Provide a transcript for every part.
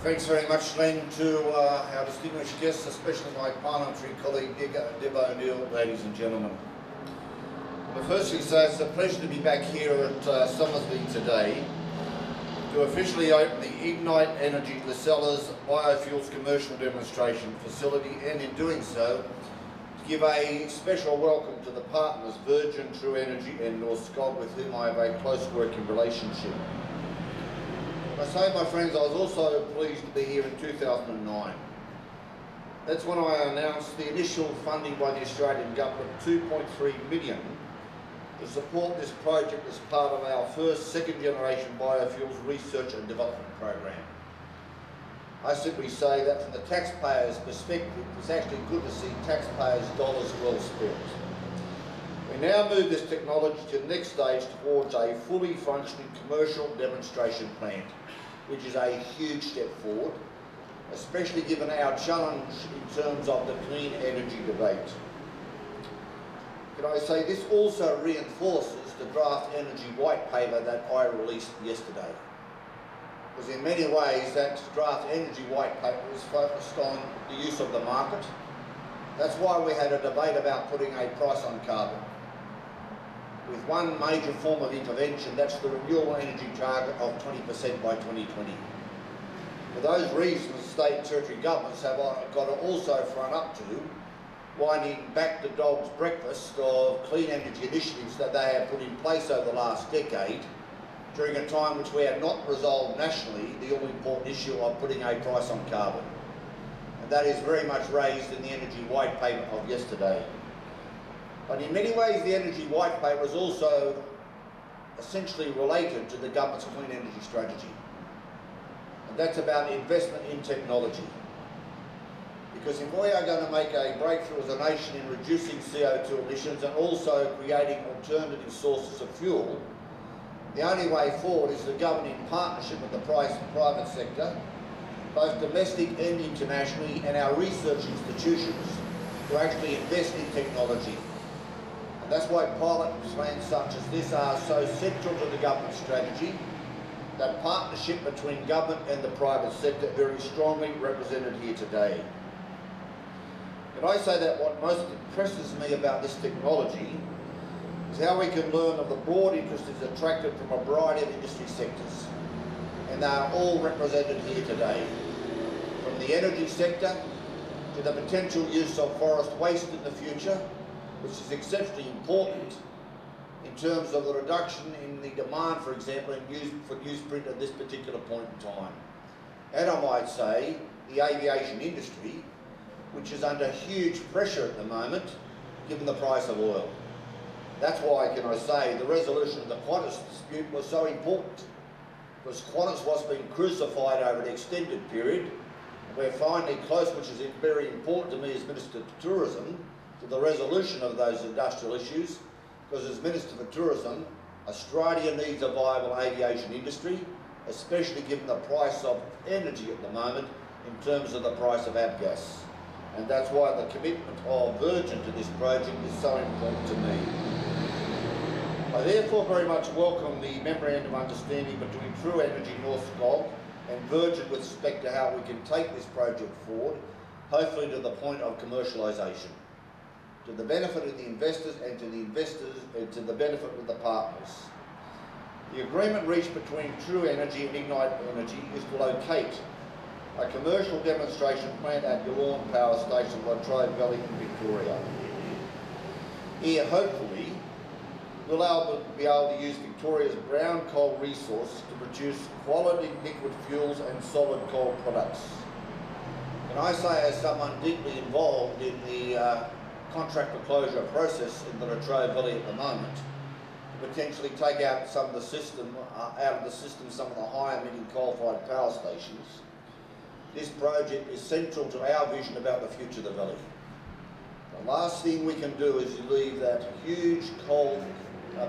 Thanks very much, Len, to our distinguished guests, especially my parliamentary colleague, Deb O'Neill, ladies and gentlemen. Well, firstly, say it's a pleasure to be back here at Somersby today to officially open the Ignite Energy Licella's biofuels commercial demonstration facility, and in doing so, to give a special welcome to the partners Virgin, True Energy and North Scot, with whom I have a close working relationship. I say, my friends, I was also pleased to be here in 2009. That's when I announced the initial funding by the Australian Government, 2.3 million, to support this project as part of our first second-generation biofuels research and development program. I simply say that from the taxpayer's perspective, it's actually good to see taxpayers' dollars well spent. We now move this technology to the next stage towards a fully functioning commercial demonstration plant, which is a huge step forward, especially given our challenge in terms of the clean energy debate. Can I say this also reinforces the draft energy white paper that I released yesterday? Because in many ways that draft energy white paper was focused on the use of the market. That's why we had a debate about putting a price on carbon, with one major form of intervention, that's the renewable energy target of 20% by 2020. For those reasons, state and territory governments have got to also front up to winding back the dog's breakfast of clean energy initiatives that they have put in place over the last decade, during a time which we have not resolved nationally the all-important issue of putting a price on carbon. And that is very much raised in the energy white paper of yesterday. But in many ways, the energy white paper is also essentially related to the government's clean energy strategy. And that's about investment in technology. Because if we are going to make a breakthrough as a nation in reducing CO2 emissions and also creating alternative sources of fuel, the only way forward is the government in partnership with the private sector, both domestic and internationally, and our research institutions to actually invest in technology. And that's why pilot plans such as this are so central to the government strategy, that partnership between government and the private sector very strongly represented here today. And I say that what most impresses me about this technology is how we can learn of the broad interest is attracted from a variety of industry sectors. And they are all represented here today. From the energy sector to the potential use of forest waste in the future, which is exceptionally important in terms of the reduction in the demand, for example, for newsprint at this particular point in time. And I might say the aviation industry, which is under huge pressure at the moment, given the price of oil. That's why, can I say, the resolution of the Qantas dispute was so important, because Qantas was being crucified over an extended period, and we're finally close, which is very important to me as Minister for Tourism, to the resolution of those industrial issues, because as Minister for Tourism, Australia needs a viable aviation industry, especially given the price of energy at the moment in terms of the price of avgas. And that's why the commitment of Virgin to this project is so important to me. I therefore very much welcome the Memorandum of Understanding between True Energy North Scot and Virgin with respect to how we can take this project forward, hopefully to the point of commercialisation, to the benefit of the investors and to the benefit of the partners. The agreement reached between True Energy and Ignite Energy is to locate a commercial demonstration plant at Yallourn Power Station, Latrobe Valley in Victoria. Here, hopefully, we'll be able to use Victoria's brown coal resource to produce quality liquid fuels and solid coal products. And I say, as someone deeply involved in the contract foreclosure process in the Latrobe Valley at the moment, to potentially take out some of the system, some of the high emitting coal-fired power stations. This project is central to our vision about the future of the valley. The last thing we can do is leave that huge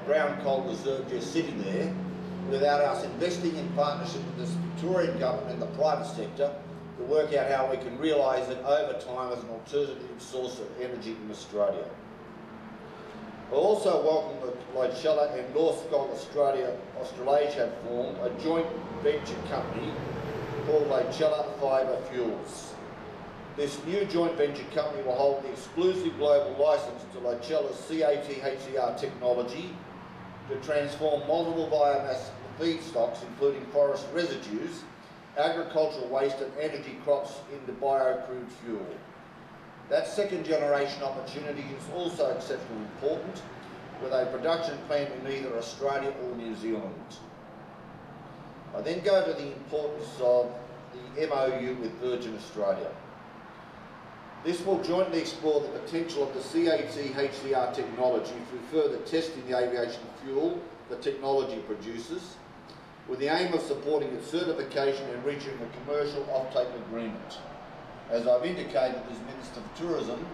brown coal reserve just sitting there without us investing in partnership with the Victorian government and the private sector to work out how we can realise it over time as an alternative source of energy in Australia. I also welcome that Licella and North Scot Australasia have formed a joint venture company called Licella Fibre Fuels. This new joint venture company will hold the exclusive global license to Licella's CAT-HCR technology to transform multiple biomass feedstocks, including forest residues, agricultural waste and energy crops into Bio-Crude fuel. That second generation opportunity is also exceptionally important, with a production plant in either Australia or New Zealand. I then go to the importance of the MOU with Virgin Australia. This will jointly explore the potential of the CAT-HCR technology through further testing the aviation fuel the technology produces, with the aim of supporting its certification and reaching a commercial offtake agreement. As I've indicated as Minister of Tourism,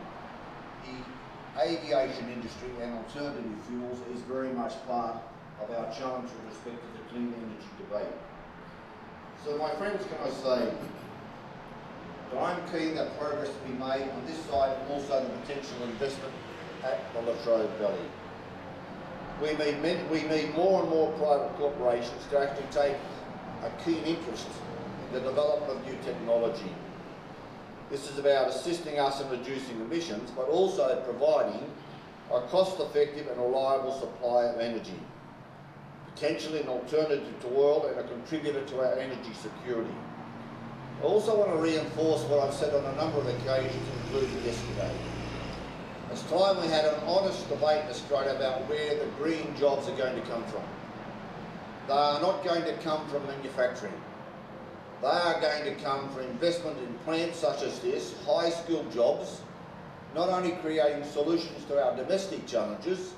the aviation industry and alternative fuels is very much part of our challenge with respect to the clean energy debate. So my friends, can I say that I'm keen that progress to be made on this side and also the potential investment at the Latrobe Valley. We need more and more private corporations to actually take a keen interest in the development of new technology. This is about assisting us in reducing emissions, but also providing a cost-effective and reliable supply of energy, potentially an alternative to oil and a contributor to our energy security. I also want to reinforce what I've said on a number of occasions, including yesterday. It's time we had an honest debate in Australia about where the green jobs are going to come from. They are not going to come from manufacturing. They are going to come from investment in plants such as this, high-skilled jobs, not only creating solutions to our domestic challenges,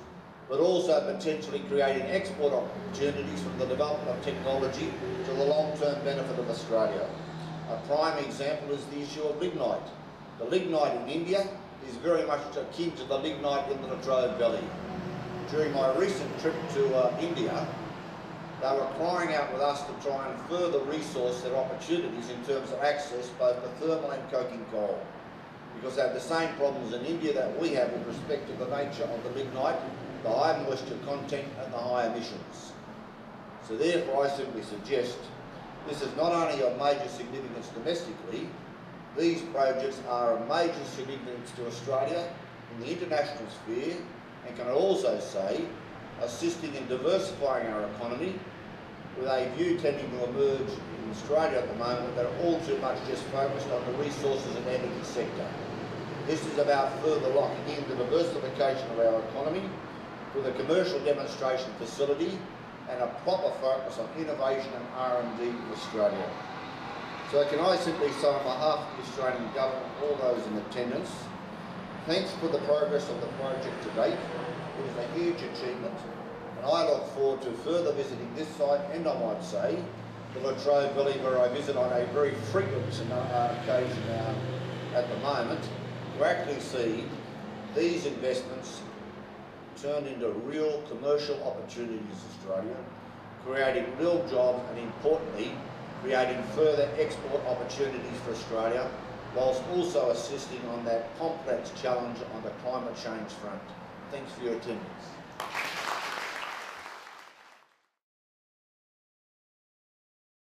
but also potentially creating export opportunities from the development of technology to the long-term benefit of Australia. A prime example is the issue of lignite. The lignite in India is very much akin to the lignite in the Latrobe Valley. During my recent trip to India, they were crying out with us to try and further resource their opportunities in terms of access both to thermal and coking coal, because they have the same problems in India that we have with respect to the nature of the lignite, the high moisture content and the high emissions. So therefore I simply suggest this is not only of major significance domestically, these projects are of major significance to Australia in the international sphere, and can also say assisting in diversifying our economy, with a view tending to emerge in Australia at the moment that are all too much just focused on the resources and energy sector. This is about further locking in the diversification of our economy with a commercial demonstration facility and a proper focus on innovation and R&D in Australia. So can I simply say on behalf of the Australian Government, all those in attendance, thanks for the progress of the project to date. It is a huge achievement, and I look forward to further visiting this site and, I might say, the Latrobe Valley, where I visit on a very frequent occasion at the moment, to actually see these investments turned into real commercial opportunities in Australia, creating real jobs and, importantly, creating further export opportunities for Australia, whilst also assisting on that complex challenge on the climate change front. Thanks for your attendance.